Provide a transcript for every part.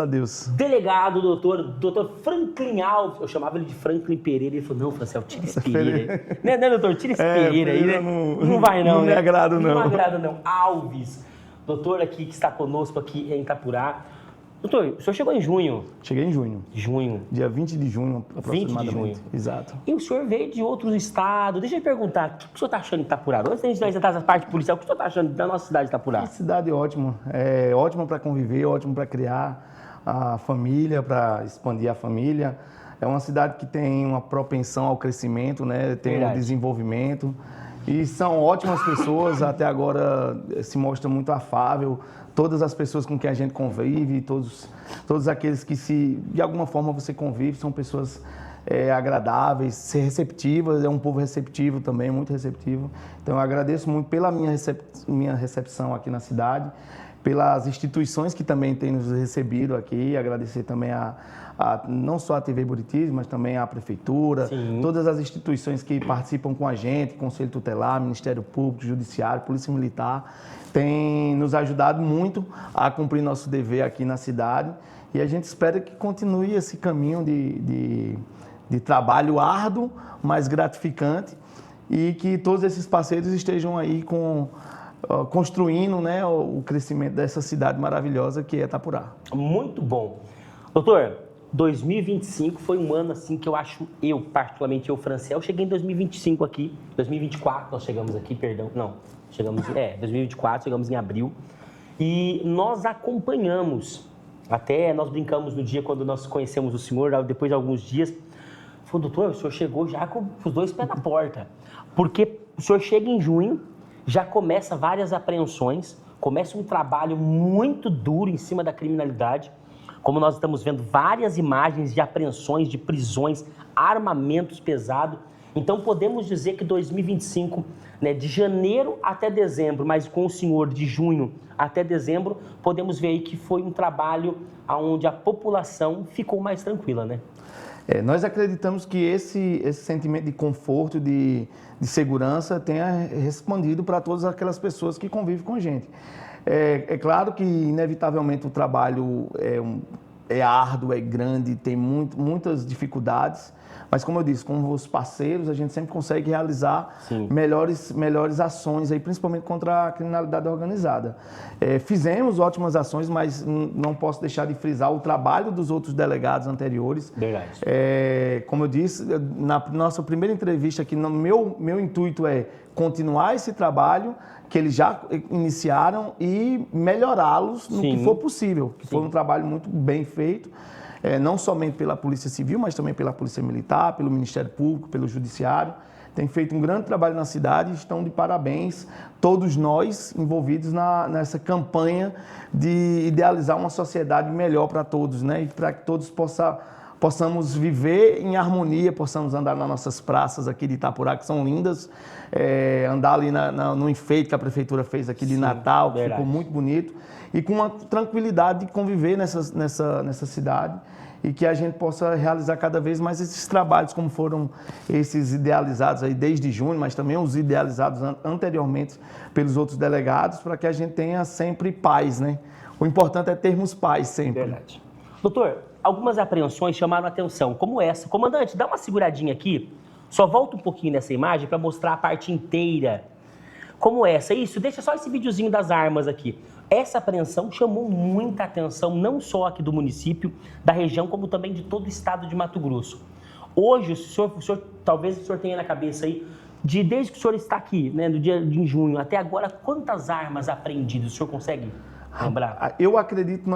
a Deus. Delegado, doutor Franklin Alves. Eu chamava ele de Franklin Pereira. Ele falou, não, Francel, tira esse Pereira. Né, doutor? Tira esse Pereira aí, né? Não vai não, não né? me agrada, não. Não me agrada, não. Alves, doutor aqui que está conosco aqui em Itapurá. Doutor, o senhor chegou em junho. Cheguei em junho. Junho. Dia 20 de junho, aproximadamente. 20 de junho. Exato. E o senhor veio de outros estados. Deixa eu perguntar, o que o senhor está achando de Itapurá? Antes da gente entrar nessa parte policial, o que o senhor está achando da nossa cidade de Itapurá? Que cidade ótima. É ótima para conviver, ótimo para criar a família, para expandir a família. É uma cidade que tem uma propensão ao crescimento, né? Tem um desenvolvimento. E são ótimas pessoas, até agora se mostra muito afável. Todas as pessoas com quem a gente convive, todos aqueles que de alguma forma você convive, são pessoas agradáveis, receptivas, é um povo receptivo também, muito receptivo. Então eu agradeço muito pela minha recepção aqui na cidade, pelas instituições que também têm nos recebido aqui, agradecer também não só a TV Buritis, mas também a Prefeitura, Sim. Todas as instituições que participam com a gente, Conselho Tutelar, Ministério Público, Judiciário, Polícia Militar, têm nos ajudado muito a cumprir nosso dever aqui na cidade e a gente espera que continue esse caminho de trabalho árduo, mas gratificante e que todos esses parceiros estejam aí construindo, né, o crescimento dessa cidade maravilhosa que é Itapurá. Muito bom. Doutor, 2025 foi um ano assim que particularmente eu, Francel, cheguei em 2025 aqui, 2024 nós chegamos aqui, perdão, não, 2024, chegamos em abril, e nós acompanhamos, até nós brincamos no dia quando nós conhecemos o senhor, depois de alguns dias, falou, doutor, o senhor chegou já com os dois pés na porta, porque o senhor chega em junho, já começa várias apreensões, começa um trabalho muito duro em cima da criminalidade, como nós estamos vendo várias imagens de apreensões, de prisões, armamentos pesados. Então podemos dizer que 2025, né, de janeiro até dezembro, mas com o senhor de junho até dezembro, podemos ver aí que foi um trabalho onde a população ficou mais tranquila, né? Nós acreditamos que esse sentimento de conforto, de segurança tenha respondido para todas aquelas pessoas que convivem com a gente. É claro que, inevitavelmente, o trabalho é árduo, é grande, tem muitas dificuldades, mas, como eu disse, com os parceiros, a gente sempre consegue realizar melhores ações, aí, principalmente contra a criminalidade organizada. Fizemos ótimas ações, mas não posso deixar de frisar o trabalho dos outros delegados anteriores. Verdade. Como eu disse, na nossa primeira entrevista aqui, meu intuito é continuar esse trabalho que eles já iniciaram e melhorá-los no que for possível. Que foi um trabalho muito bem feito, não somente pela Polícia Civil, mas também pela Polícia Militar, pelo Ministério Público, pelo Judiciário. Tem feito um grande trabalho na cidade e estão de parabéns todos nós envolvidos nessa campanha de idealizar uma sociedade melhor para todos, né? E para que todos possamos viver em harmonia, possamos andar nas nossas praças aqui de Itapurá, que são lindas, andar ali no enfeite que a Prefeitura fez aqui de Natal, que ficou muito bonito, e com uma tranquilidade de conviver nessa cidade e que a gente possa realizar cada vez mais esses trabalhos, como foram esses idealizados aí desde junho, mas também os idealizados anteriormente pelos outros delegados, para que a gente tenha sempre paz, né? O importante é termos paz sempre. Verdade. Doutor, algumas apreensões chamaram a atenção, como essa. Comandante, dá uma seguradinha aqui, só volta um pouquinho nessa imagem para mostrar a parte inteira. Como essa, isso, deixa só esse videozinho das armas aqui. Essa apreensão chamou muita atenção, não só aqui do município, da região, como também de todo o estado de Mato Grosso. Hoje, talvez o senhor tenha na cabeça aí, desde que o senhor está aqui, né, no dia de junho, até agora, quantas armas apreendidas? O senhor consegue lembrar? Eu acredito que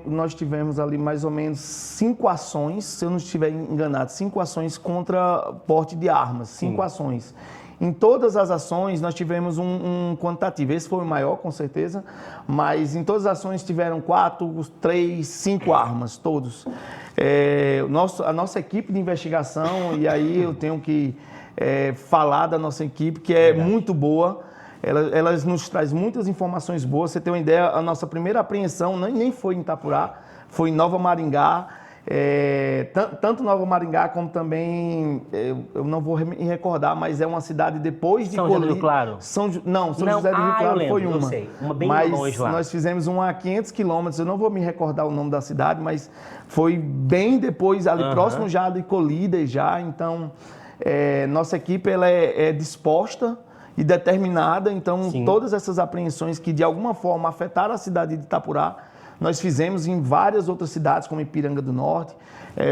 nós tivemos ali mais ou menos 5 ações, se eu não estiver enganado, 5 ações contra porte de armas, 5 ações. Em todas as ações nós tivemos um quantitativo, esse foi o maior com certeza, mas em todas as ações tiveram 4, 3, 5 armas, todos. A nossa equipe de investigação, e aí eu tenho que falar da nossa equipe, que é muito boa, elas nos traz muitas informações boas. Você tem uma ideia, a nossa primeira apreensão nem foi em Itapurá, foi em Nova Maringá. tanto Nova Maringá como também, eu não vou me recordar, mas é uma cidade depois de São José do Rio Claro? São José do Rio Claro foi uma. Eu sei, uma bem mas longe lá. Nós fizemos uma a 500 quilômetros, eu não vou me recordar o nome da cidade, mas foi bem depois, ali próximo já de Colíder já, então nossa equipe ela é disposta e determinada, então Sim. todas essas apreensões que de alguma forma afetaram a cidade de Itapurá, nós fizemos em várias outras cidades, como Ipiranga do Norte,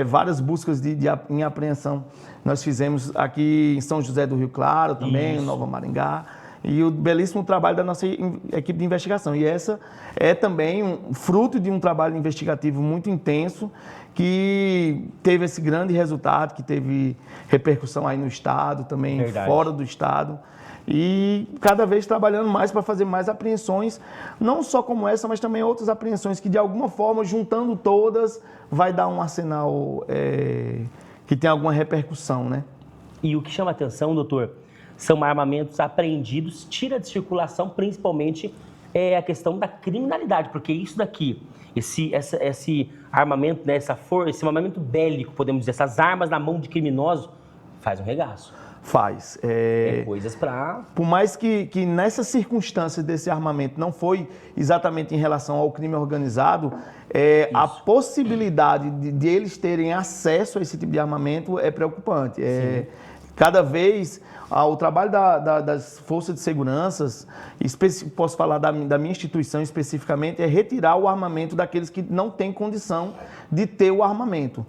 várias buscas em apreensão. Nós fizemos aqui em São José do Rio Claro também, em Nova Maringá, e o belíssimo trabalho da nossa equipe de investigação. E essa é também fruto de um trabalho investigativo muito intenso, que teve esse grande resultado, que teve repercussão aí no Estado, também fora do Estado. E cada vez trabalhando mais para fazer mais apreensões, não só como essa, mas também outras apreensões que de alguma forma, juntando todas, vai dar um arsenal que tem alguma repercussão, né? E o que chama atenção, doutor, são armamentos apreendidos, tira de circulação principalmente a questão da criminalidade, porque isso daqui, esse armamento, né, esse armamento bélico, podemos dizer, essas armas na mão de criminosos, faz um regaço. Faz. Coisas para... Por mais que nessas circunstâncias desse armamento não foi exatamente em relação ao crime organizado, a possibilidade de eles terem acesso a esse tipo de armamento é preocupante. Cada vez o trabalho das forças de segurança, posso falar da minha instituição especificamente, é retirar o armamento daqueles que não têm condição de ter o armamento.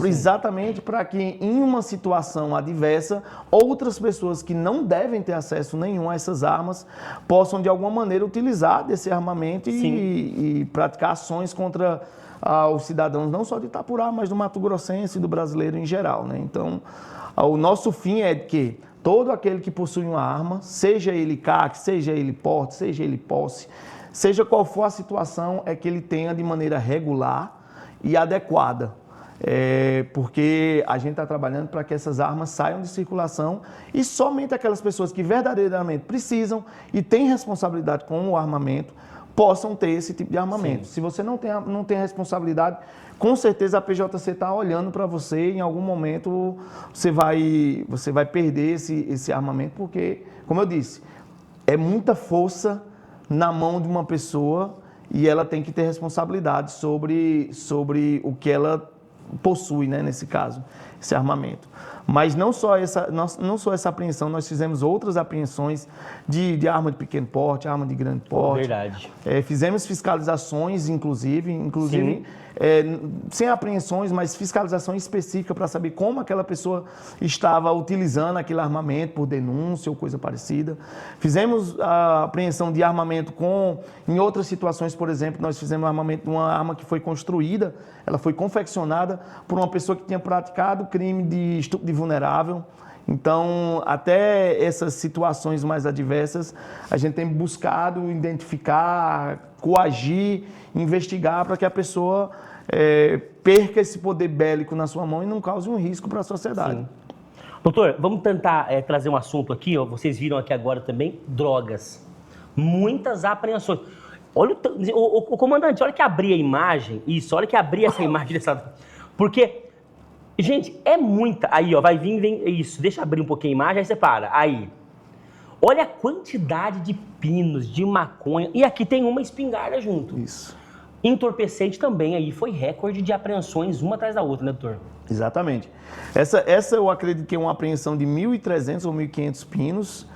Exatamente para que em uma situação adversa, outras pessoas que não devem ter acesso nenhum a essas armas possam de alguma maneira utilizar desse armamento e praticar ações contra os cidadãos, não só de Itapurá, mas do Mato Grossense e do brasileiro em geral, né? Então, o nosso fim é que todo aquele que possui uma arma, seja ele CAC, seja ele porte, seja ele posse, seja qual for a situação, é que ele tenha de maneira regular e adequada. Porque a gente está trabalhando para que essas armas saiam de circulação e somente aquelas pessoas que verdadeiramente precisam e têm responsabilidade com o armamento possam ter esse tipo de armamento. Se você não tem responsabilidade, com certeza a PJC está olhando para você e em algum momento você vai perder esse armamento, porque, como eu disse, é muita força na mão de uma pessoa e ela tem que ter responsabilidade sobre o que ela possui, né, nesse caso, esse armamento. Mas não só essa apreensão, nós fizemos outras apreensões de arma de pequeno porte, arma de grande porte. Verdade. Fizemos fiscalizações, inclusive sem apreensões, mas fiscalização específica para saber como aquela pessoa estava utilizando aquele armamento por denúncia ou coisa parecida. Fizemos a apreensão de armamento em outras situações, por exemplo, nós fizemos armamento de uma arma que foi construída, ela foi confeccionada por uma pessoa que tinha praticado crime de estupro de vulnerável. Então, até essas situações mais adversas, a gente tem buscado identificar, coagir, investigar para que a pessoa perca esse poder bélico na sua mão e não cause um risco para a sociedade. Sim. Doutor, vamos tentar trazer um assunto aqui, ó, vocês viram aqui agora também, drogas. Muitas apreensões. Olha o comandante, olha que abri a imagem, olha que abri essa imagem dessa... Porque... Gente, é muita... Aí, ó, vai vir, vem isso. Deixa eu abrir um pouquinho a imagem, aí você para. Aí. Olha a quantidade de pinos, de maconha. E aqui tem uma espingarda junto. Isso. Entorpecente também aí. Foi recorde de apreensões, uma atrás da outra, né, doutor? Exatamente. Essa eu acredito que é uma apreensão de 1.300 ou 1.500 pinos.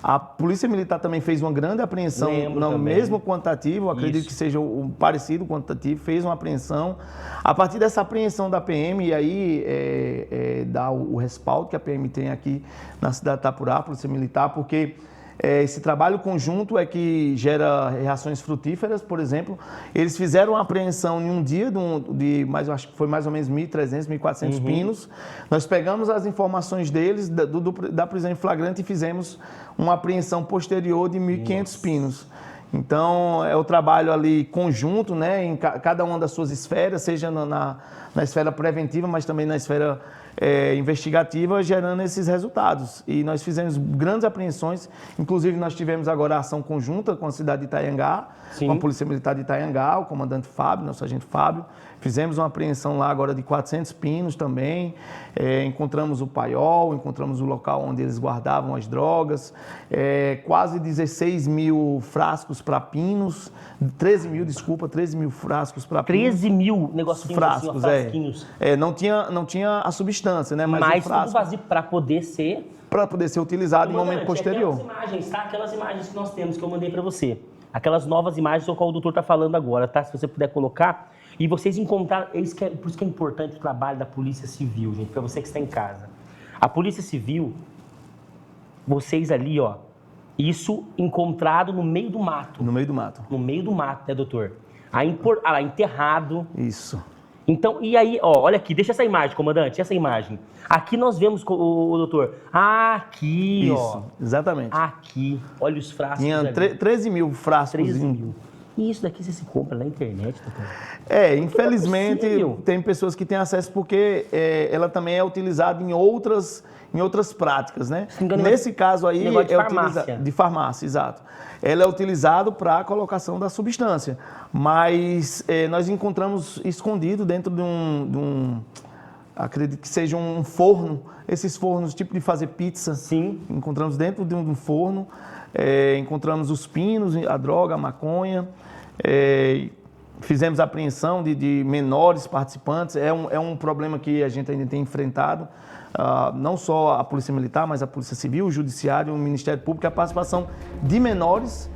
A Polícia Militar também fez uma grande apreensão no mesmo quantitativo, acredito que seja o parecido quantitativo, fez uma apreensão. A partir dessa apreensão da PM, e aí dá o respaldo que a PM tem aqui na cidade de Itapurá, Polícia Militar, porque esse trabalho conjunto é que gera reações frutíferas. Por exemplo, eles fizeram uma apreensão em um dia acho que foi mais ou menos 1.300, 1.400 pinos. Nós pegamos as informações deles, da prisão em flagrante, e fizemos uma apreensão posterior de 1.500 pinos. Então, é o trabalho ali conjunto, né, em cada uma das suas esferas, seja na esfera preventiva, mas também na esfera investigativa, gerando esses resultados. E nós fizemos grandes apreensões, inclusive nós tivemos agora a ação conjunta com a cidade de Itanhangá, com a Polícia Militar de Itanhangá, o comandante Fábio, nosso agente Fábio. Fizemos uma apreensão lá agora de 400 pinos também, encontramos o paiol, encontramos o local onde eles guardavam as drogas, quase 16 mil frascos para pinos, 13 mil frascos para pinos. 13 mil negocinhos frascos, assim, frasquinhos. Não tinha a substância, né? Mas tudo vazio para poder ser... Para poder ser utilizado em momento posterior. Aquelas imagens, tá? Aquelas imagens que nós temos, que eu mandei para você. Aquelas novas imagens do qual o doutor está falando agora, tá? Se você puder colocar... E vocês encontraram, por isso que é importante o trabalho da Polícia Civil, gente, para você que está em casa. A Polícia Civil, vocês ali, ó, isso encontrado no meio do mato. No meio do mato. No meio do mato, né, doutor? Enterrado. Isso. Então, e aí, ó, olha aqui, deixa essa imagem, comandante, essa imagem. Aqui nós vemos, o doutor, aqui, isso, ó. Exatamente. Aqui, olha os frascos. Tinha 13 mil frascos. 13 mil. E isso daqui você se compra na internet, doutor? Infelizmente, tem pessoas que têm acesso porque ela também é utilizada em outras práticas, né? Nesse caso aí, de farmácia, exato. Ela é utilizada para a colocação da substância, mas nós encontramos escondido dentro de um acredito que seja um forno, esses fornos tipo de fazer pizza. Sim. Encontramos dentro de um forno, encontramos os pinos, a droga, a maconha. Fizemos apreensão de menores participantes. É um problema que a gente ainda tem enfrentado, não só a Polícia Militar, mas a Polícia Civil, o Judiciário, o Ministério Público. A participação de menores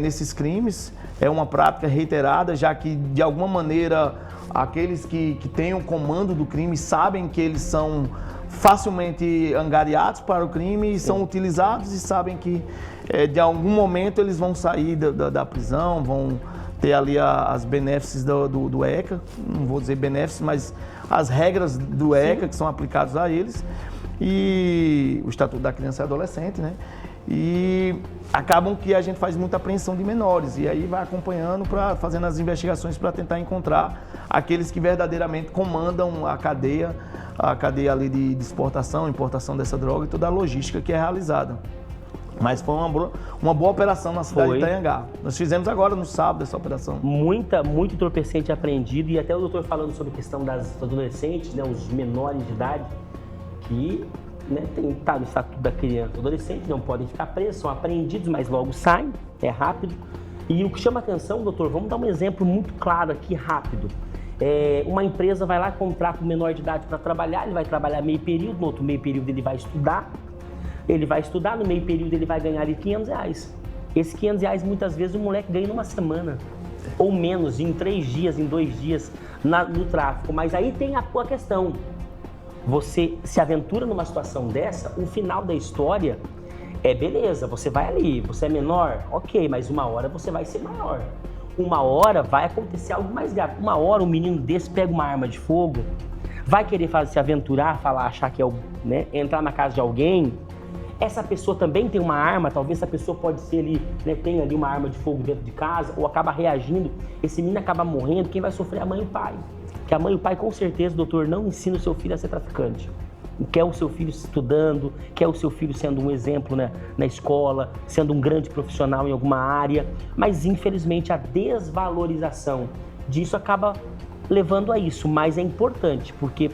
nesses crimes é uma prática reiterada, já que, de alguma maneira, aqueles que têm o comando do crime sabem que eles são facilmente angariados para o crime e são utilizados e sabem que, de algum momento, eles vão sair da prisão, vão ter ali as benefícios do ECA, não vou dizer benefícios, mas as regras do ECA que são aplicadas a eles, e o Estatuto da Criança e Adolescente, né? E acabam que a gente faz muita apreensão de menores, e aí vai acompanhando, fazendo as investigações para tentar encontrar aqueles que verdadeiramente comandam a cadeia ali de exportação, importação dessa droga e toda a logística que é realizada. Mas foi uma boa operação na cidade de Itanhangá. Nós fizemos agora no sábado essa operação. Muito entorpecente apreendido, e até o doutor falando sobre a questão das adolescentes, né, os menores de idade, que tá no Estatuto da Criança e Adolescente, não podem ficar presos, são apreendidos, mas logo saem, é rápido. E o que chama atenção, doutor, vamos dar um exemplo muito claro aqui, rápido. Uma empresa vai lá comprar para o menor de idade para trabalhar, ele vai trabalhar meio período, no outro meio período ele vai estudar. No meio período ele vai ganhar ali R$500. Esses R$500 muitas vezes o moleque ganha numa semana, ou menos, em 3 dias, em 2 dias no tráfico. Mas aí tem a questão, você se aventura numa situação dessa, o final da história beleza, você vai ali, você é menor, ok, mas uma hora você vai ser maior. Uma hora vai acontecer algo mais grave. Uma hora um menino desse pega uma arma de fogo, vai querer se aventurar, achar que entrar na casa de alguém. Essa pessoa também tem uma arma, talvez essa pessoa pode ser ali, tem ali uma arma de fogo dentro de casa, ou acaba reagindo, esse menino acaba morrendo, quem vai sofrer é a mãe e o pai. Que a mãe e o pai, com certeza, doutor, não ensina o seu filho a ser traficante. Quer o seu filho estudando, quer o seu filho sendo um exemplo na escola, sendo um grande profissional em alguma área, mas infelizmente a desvalorização disso acaba levando a isso, mas é importante, porque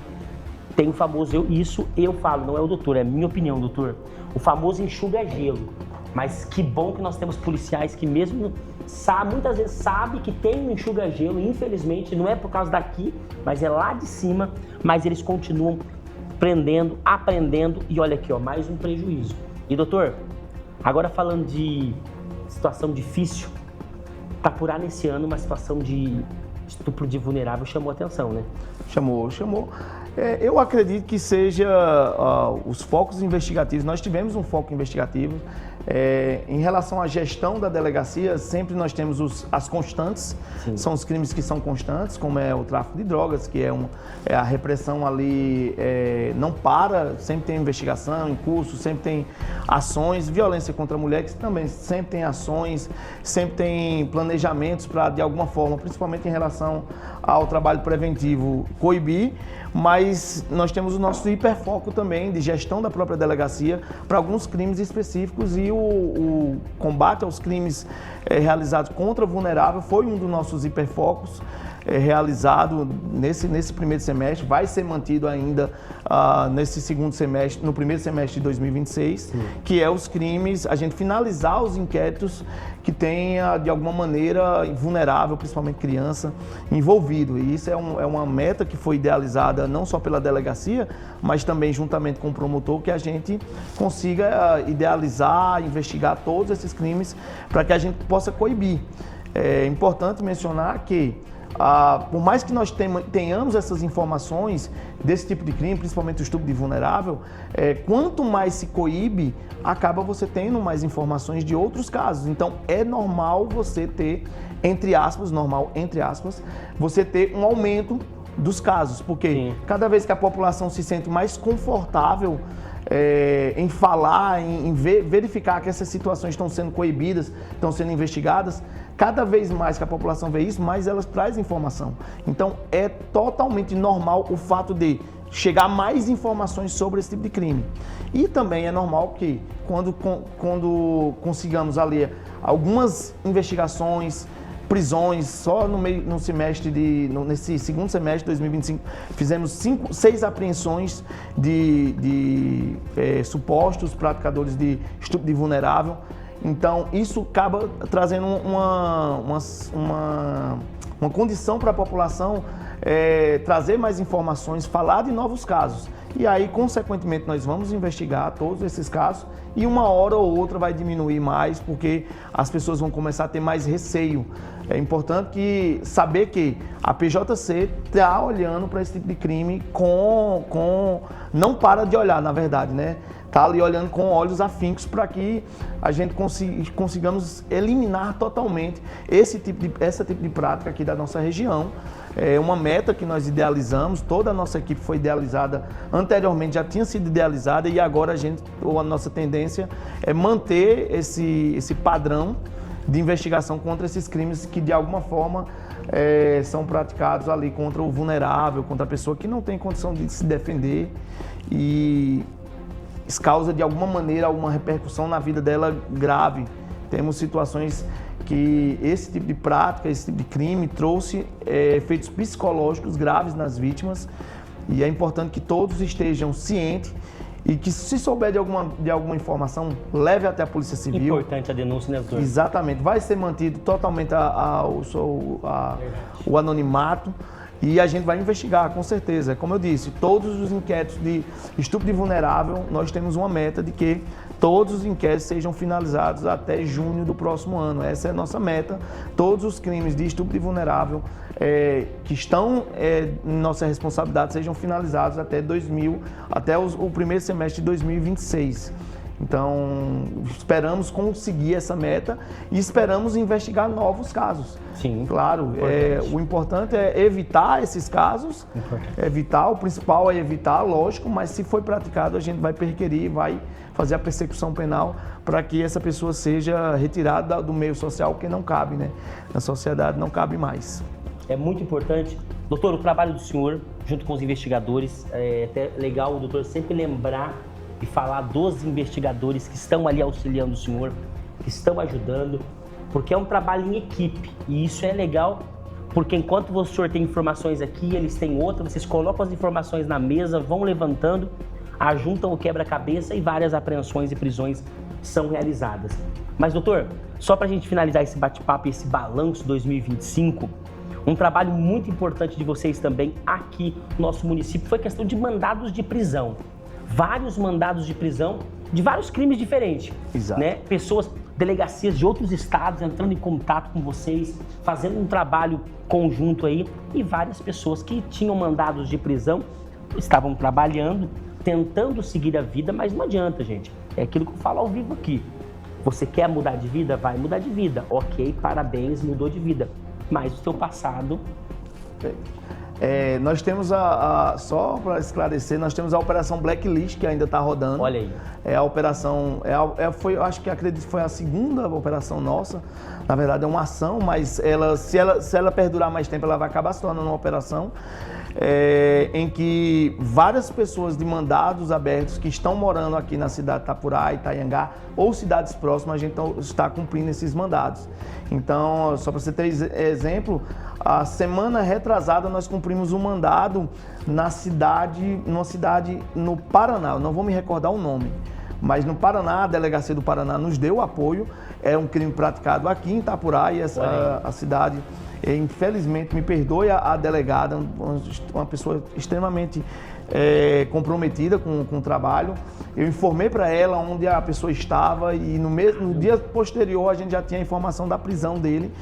tem o famoso, isso eu falo, não é o doutor, é a minha opinião, doutor, o famoso enxuga-gelo. Mas que bom que nós temos policiais que mesmo muitas vezes sabem que tem um enxuga-gelo, infelizmente, não é por causa daqui, mas é lá de cima, mas eles continuam prendendo, aprendendo, e olha aqui, ó, mais um prejuízo. E doutor, agora falando de situação difícil, para apurar nesse ano uma situação de estupro de vulnerável chamou atenção, né? Chamou. Eu acredito que seja os focos investigativos. Nós tivemos um foco investigativo. Em relação à gestão da delegacia, sempre nós temos as constantes. Sim. São os crimes que são constantes, como é o tráfico de drogas, que é a repressão ali não para, sempre tem investigação em curso, sempre tem ações, violência contra a mulher, que também sempre tem ações, sempre tem planejamentos para, de alguma forma, principalmente em relação ao trabalho preventivo, coibir, mas nós temos o nosso hiperfoco também de gestão da própria delegacia para alguns crimes específicos, e o combate aos crimes realizados contra o vulnerável foi um dos nossos hiperfocos realizado nesse primeiro semestre, vai ser mantido ainda nesse segundo semestre, no primeiro semestre de 2026, Sim. que é os crimes, a gente finalizar os inquéritos que tenha, de alguma maneira, vulnerável, principalmente criança, envolvido. E isso é uma meta que foi idealizada não só pela delegacia, mas também juntamente com o promotor, que a gente consiga idealizar, investigar todos esses crimes para que a gente possa coibir. É importante mencionar que por mais que nós tenhamos essas informações desse tipo de crime, principalmente o estupro de vulnerável, quanto mais se coíbe, acaba você tendo mais informações de outros casos. Então, é normal você ter, entre aspas, você ter um aumento dos casos, porque Sim. cada vez que a população se sente mais confortável em falar, em verificar que essas situações estão sendo coibidas, estão sendo investigadas, cada vez mais que a população vê isso, mais elas trazem informação. Então, é totalmente normal o fato de chegar mais informações sobre esse tipo de crime. E também é normal que, quando consigamos ali algumas investigações, prisões, só nesse segundo semestre de 2025, fizemos 6 apreensões de supostos praticadores de estupro de vulnerável. Então, isso acaba trazendo uma condição para a população trazer mais informações, falar de novos casos. E aí, consequentemente, nós vamos investigar todos esses casos e uma hora ou outra vai diminuir mais, porque as pessoas vão começar a ter mais receio. É importante saber que a PJC está olhando para esse tipo de crime não para de olhar, na verdade, né? Está ali olhando com olhos afincos para que a gente consigamos eliminar totalmente esse tipo de prática aqui da nossa região. É uma meta que nós idealizamos, toda a nossa equipe foi idealizada anteriormente, já tinha sido idealizada, e agora a nossa tendência é manter esse padrão de investigação contra esses crimes que de alguma forma são praticados ali contra o vulnerável, contra a pessoa que não tem condição de se defender, e isso causa de alguma maneira alguma repercussão na vida dela grave. Temos situações que esse tipo de prática, esse tipo de crime trouxe efeitos psicológicos graves nas vítimas, e é importante que todos estejam cientes e que, se souber de alguma informação, leve até a Polícia Civil. Importante a denúncia, né, doutor? Exatamente. Vai ser mantido totalmente o anonimato, e a gente vai investigar, com certeza. Como eu disse, todos os inquéritos de estupro de vulnerável, nós temos uma meta de que todos os inquéritos sejam finalizados até junho do próximo ano. Essa é a nossa meta. Todos os crimes de estupro de vulnerável que estão em nossa responsabilidade sejam finalizados até o primeiro semestre de 2026. Então, esperamos conseguir essa meta e esperamos investigar novos casos. Sim. Claro, o importante é evitar esses casos, o principal é evitar, lógico, mas se foi praticado, a gente vai perquirir, vai fazer a persecução penal para que essa pessoa seja retirada do meio social, porque não cabe, né? Na sociedade não cabe mais. É muito importante. Doutor, o trabalho do senhor, junto com os investigadores, é até legal o doutor sempre lembrar e falar dos investigadores que estão ali auxiliando o senhor, que estão ajudando, porque é um trabalho em equipe, e isso é legal, porque enquanto o senhor tem informações aqui, eles têm outras, vocês colocam as informações na mesa, vão levantando, ajuntam o quebra-cabeça e várias apreensões e prisões são realizadas. Mas, doutor, só para a gente finalizar esse bate-papo e esse balanço 2025, um trabalho muito importante de vocês também aqui no nosso município foi a questão de mandados de prisão. Vários mandados de prisão de vários crimes diferentes. Exato. Né? Pessoas, delegacias de outros estados entrando em contato com vocês, fazendo um trabalho conjunto aí, e várias pessoas que tinham mandados de prisão estavam trabalhando, tentando seguir a vida, mas não adianta, gente. É aquilo que eu falo ao vivo aqui. Você quer mudar de vida? Vai mudar de vida. Ok, parabéns, mudou de vida. Mas o seu passado... nós temos só para esclarecer, nós temos a Operação Blacklist, que ainda está rodando. Olha aí. A operação, acredito que foi a segunda operação nossa. Na verdade é uma ação, mas se ela perdurar mais tempo, ela vai acabar se tornando uma operação em que várias pessoas de mandados abertos que estão morando aqui na cidade de Itapurá, Itaiangá ou cidades próximas, a gente está cumprindo esses mandados. Então, só para você ter exemplo, a semana retrasada nós cumprimos um mandado numa cidade no Paraná, eu não vou me recordar o nome, mas no Paraná, a Delegacia do Paraná nos deu apoio, é um crime praticado aqui em Itapurá e a cidade, infelizmente, me perdoe a delegada, uma pessoa extremamente comprometida com o trabalho. Eu informei para ela onde a pessoa estava e no dia posterior a gente já tinha a informação da prisão dele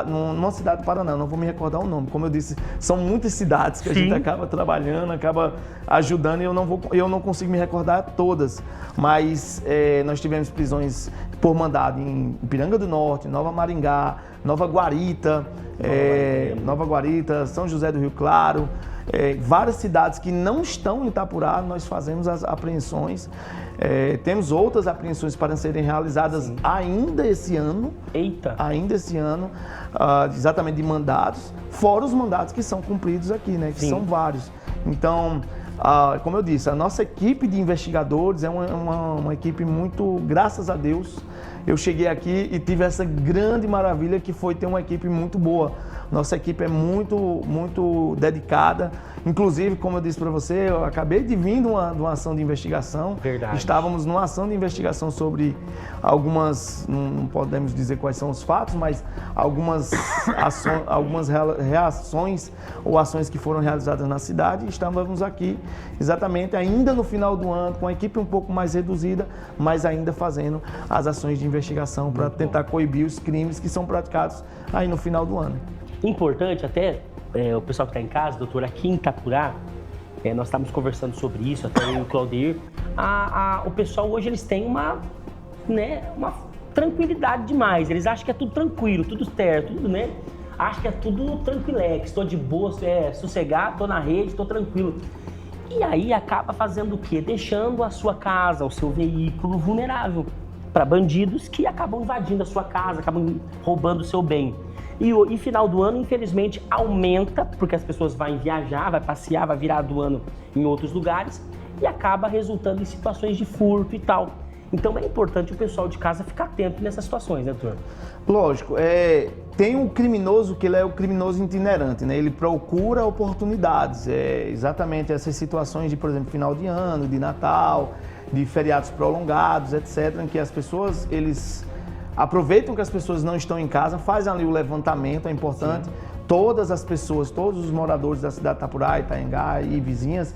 numa cidade do Paraná. Não vou me recordar o nome. Como eu disse, são muitas cidades que a gente acaba trabalhando, acaba ajudando e eu não consigo me recordar todas. Mas nós tivemos prisões por mandado em Ipiranga do Norte, Nova Maringá, Nova Guarita, São José do Rio Claro. Várias cidades que não estão em Itapurá, nós fazemos as apreensões. Temos outras apreensões para serem realizadas ainda esse ano. Ainda esse ano, exatamente de mandados, fora os mandados que são cumpridos aqui, né? Que são vários. Então, como eu disse, a nossa equipe de investigadores é uma equipe muito, graças a Deus, eu cheguei aqui e tive essa grande maravilha que foi ter uma equipe muito boa. Nossa equipe é muito dedicada. Inclusive, como eu disse para você, eu acabei de vir de uma ação de investigação. Verdade. Estávamos numa ação de investigação sobre algumas, não podemos dizer quais são os fatos, mas algumas reações ou ações que foram realizadas na cidade. Estávamos aqui exatamente ainda no final do ano, com a equipe um pouco mais reduzida, mas ainda fazendo as ações de investigação para tentar coibir os crimes que são praticados aí no final do ano. Importante até, o pessoal que está em casa, doutor, aqui em Itapurá, nós estávamos conversando sobre isso, até eu e o Claudir, o pessoal hoje eles têm uma tranquilidade demais, eles acham que é tudo tranquilo, tudo certo, tudo, né? Acham que é tudo tranquilex, estou de boa, sossegado, estou na rede, estou tranquilo. E aí acaba fazendo o quê? Deixando a sua casa, o seu veículo vulnerável para bandidos que acabam invadindo a sua casa, acabam roubando o seu bem. E final do ano, infelizmente, aumenta, porque as pessoas vão viajar, vai passear, vai virar do ano em outros lugares e acaba resultando em situações de furto e tal. Então é importante o pessoal de casa ficar atento nessas situações, né, doutor? Lógico, tem um criminoso que ele é o criminoso itinerante, né? Ele procura oportunidades, exatamente essas situações de, por exemplo, final de ano, de Natal, de feriados prolongados, etc., em que as pessoas, eles aproveitam que as pessoas não estão em casa, fazem ali o levantamento, é importante. Sim. Todas as pessoas, todos os moradores da cidade de Itapurá, Itaiangá e vizinhas,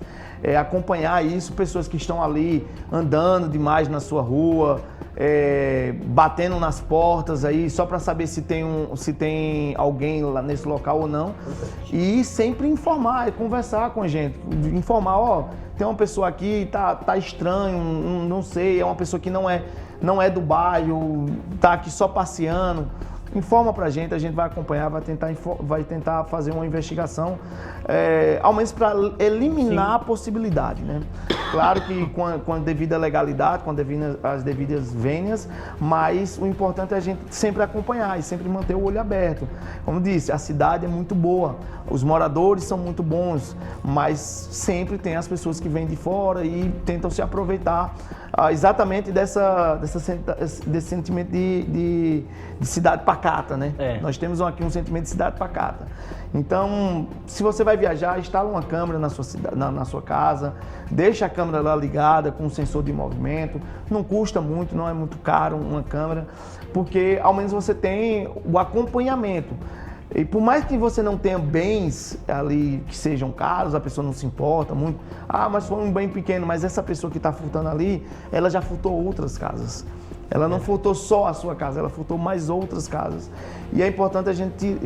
acompanhar isso, pessoas que estão ali andando demais na sua rua, batendo nas portas aí, só para saber se tem alguém lá nesse local ou não. E sempre informar, conversar com a gente, informar, tem uma pessoa aqui, tá estranho, não sei, é uma pessoa que não é do bairro, tá aqui só passeando. Informa pra gente, a gente vai acompanhar, vai tentar fazer uma investigação, ao menos para eliminar a possibilidade, né? Claro que com a devida legalidade, com as devidas vênias, mas o importante é a gente sempre acompanhar e sempre manter o olho aberto. Como disse, a cidade é muito boa, os moradores são muito bons, mas sempre tem as pessoas que vêm de fora e tentam se aproveitar exatamente desse sentimento de cidade pacata, né? Nós temos aqui um sentimento de cidade pacata. Então, se você vai viajar, instala uma câmera na sua casa, deixa a câmera lá ligada com um sensor de movimento, não custa muito, não é muito caro uma câmera, porque ao menos você tem o acompanhamento. E por mais que você não tenha bens ali que sejam caros, a pessoa não se importa muito. Mas foi um bem pequeno, mas essa pessoa que está furtando ali, ela já furtou outras casas. Ela não furtou só a sua casa, ela furtou mais outras casas. E é importante a gente,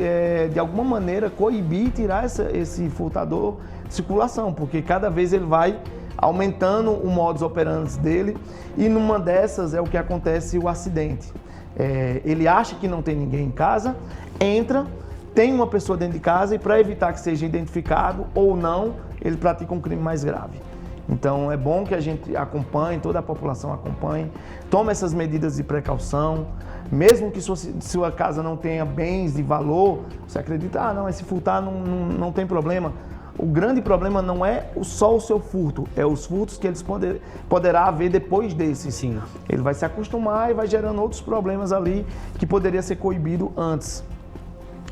de alguma maneira, coibir e tirar esse furtador de circulação, porque cada vez ele vai aumentando o modus operandi dele e numa dessas é o que acontece o acidente. Ele acha que não tem ninguém em casa, entra, tem uma pessoa dentro de casa e para evitar que seja identificado ou não, ele pratica um crime mais grave. Então é bom que a gente acompanhe, toda a população acompanhe, tome essas medidas de precaução, mesmo que sua casa não tenha bens de valor, você acredita, não, esse furtar não tem problema. O grande problema não é só o seu furto, é os furtos que eles poderá haver depois desse. Sim. Ele vai se acostumar e vai gerando outros problemas ali que poderia ser coibido antes.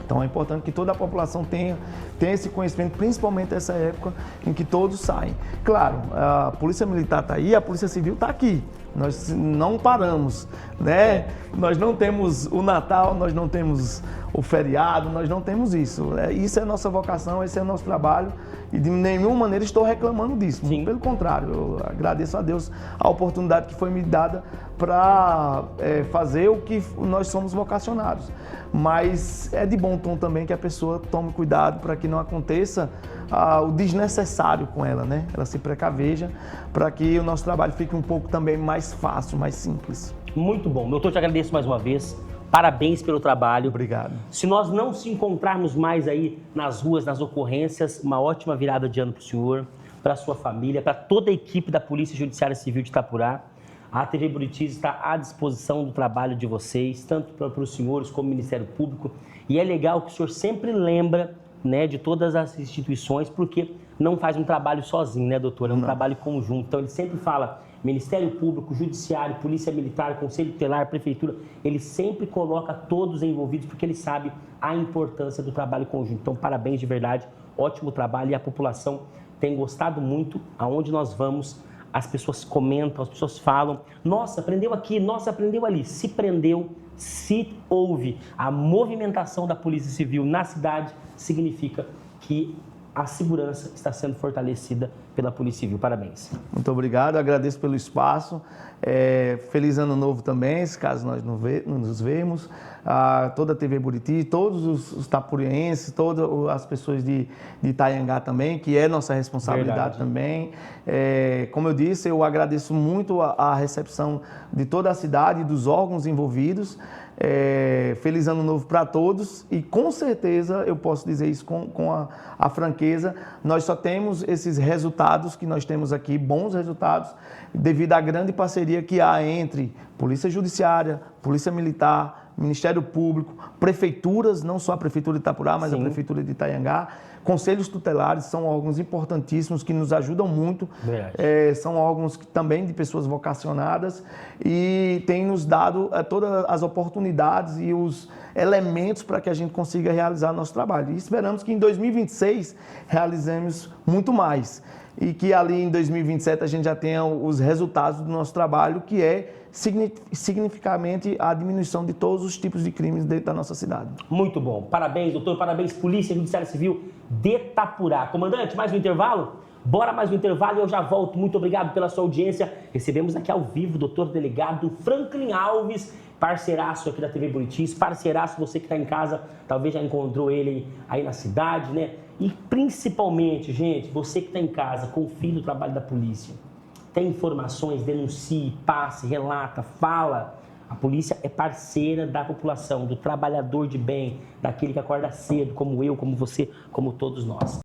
Então é importante que toda a população tenha esse conhecimento, principalmente nessa época em que todos saem. Claro, a Polícia Militar está aí, a Polícia Civil está aqui. Nós não paramos, né? Nós não temos o Natal, nós não temos o feriado, nós não temos isso. Isso é a nossa vocação, esse é o nosso trabalho e de nenhuma maneira estou reclamando disso. Sim. Pelo contrário, eu agradeço a Deus a oportunidade que foi me dada para fazer o que nós somos vocacionados. Mas é de bom tom também que a pessoa tome cuidado para que não aconteça o desnecessário com ela, né? Ela se precaveja para que o nosso trabalho fique um pouco também mais fácil, mais simples. Muito bom. Doutor, te agradeço mais uma vez. Parabéns pelo trabalho. Obrigado. Se nós não se encontrarmos mais aí nas ruas, nas ocorrências, uma ótima virada de ano para o senhor, para a sua família, para toda a equipe da Polícia Judiciária Civil de Itapurá. A TV Buritis está à disposição do trabalho de vocês, tanto para os senhores como o Ministério Público. E é legal que o senhor sempre lembra, né, de todas as instituições, porque não faz um trabalho sozinho, né, doutor? É um trabalho conjunto. Então, ele sempre fala Ministério Público, Judiciário, Polícia Militar, Conselho Tutelar, Prefeitura. Ele sempre coloca todos envolvidos, porque ele sabe a importância do trabalho conjunto. Então, parabéns de verdade, ótimo trabalho. E a população tem gostado muito. Aonde nós vamos, as pessoas comentam, as pessoas falam, nossa, prendeu aqui, nossa, prendeu ali. Se prendeu, se houve a movimentação da Polícia Civil na cidade, significa que a segurança está sendo fortalecida pela Polícia Civil. Parabéns. Muito obrigado, agradeço pelo espaço. Feliz Ano Novo também, se caso nós não nos vemos. Toda a TV Buriti, todos os tapurienses, todas as pessoas de Itaiangá também, que é nossa responsabilidade também. Como eu disse, eu agradeço muito a recepção de toda a cidade e dos órgãos envolvidos. Feliz Ano Novo para todos e com certeza eu posso dizer isso com a franqueza, nós só temos esses resultados que nós temos aqui, bons resultados, devido à grande parceria que há entre Polícia Judiciária, Polícia Militar, Ministério Público, prefeituras, não só a Prefeitura de Itapurá, mas a Prefeitura de Itaiangá, conselhos tutelares, são órgãos importantíssimos que nos ajudam muito, são órgãos também de pessoas vocacionadas e têm nos dado todas as oportunidades e os elementos para que a gente consiga realizar nosso trabalho. E esperamos que em 2026 realizemos muito mais e que ali em 2027 a gente já tenha os resultados do nosso trabalho, que é significativamente a diminuição de todos os tipos de crimes dentro da nossa cidade. Muito bom. Parabéns, doutor. Parabéns, Polícia Judiciária Civil de Itapurá. Comandante, mais um intervalo? Bora mais um intervalo e eu já volto. Muito obrigado pela sua audiência. Recebemos aqui ao vivo o doutor delegado Franklin Alves, parceiraço aqui da TV Buritis, parceiraço, você que está em casa, talvez já encontrou ele aí na cidade, né? E principalmente, gente, você que está em casa, confie no trabalho da polícia. Tem informações, denuncie, passe, relata, fala. A polícia é parceira da população, do trabalhador de bem, daquele que acorda cedo, como eu, como você, como todos nós.